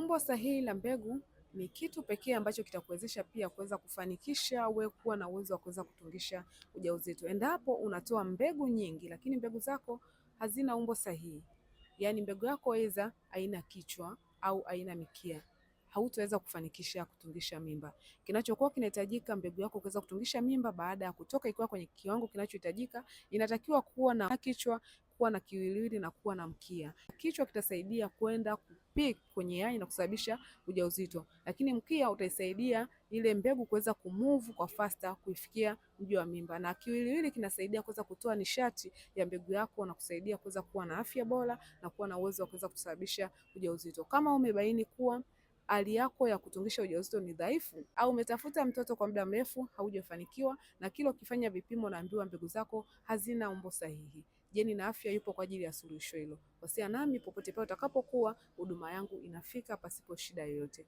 Umbo sahihi la mbegu ni kitu pekee ambacho kitakuwezesha pia kuweza kufanikisha wewe kuwa na uwezo wa kuweza kutungisha ujauzito. Endapo unatoa mbegu nyingi lakini mbegu zako hazina umbo sahihi, yaani mbegu yako aidha haina kichwa au haina mikia, hautaweza kufanikisha kutungisha mimba. Kinachokuwa kinahitajika, mbegu yako kuweza kutungisha mimba baada ya kutoka ikiwa kwenye kiwango kinachohitajika, inatakiwa kuwa na kichwa, kuwa na kiwiliwili na kuwa na mkia. Kichwa kitasaidia kwenda kupik kwenye yai na kusababisha ujauzito, lakini mkia utaisaidia ile mbegu kuweza kumove kwa faster kuifikia mji wa mimba, na kiwiliwili kinasaidia kuweza kutoa nishati ya mbegu yako na kusaidia kuweza kuwa na afya bora na kuwa na uwezo wa kuweza kusababisha ujauzito. Kama umebaini kuwa hali yako ya kutungisha ujauzito ni dhaifu au umetafuta mtoto kwa muda mrefu haujafanikiwa, na kila ukifanya vipimo naambiwa mbegu zako hazina umbo sahihi, Jeni na Afya yupo kwa ajili ya suluhisho hilo. Wasiliana nami popote pale utakapokuwa, huduma yangu inafika pasipo shida yoyote.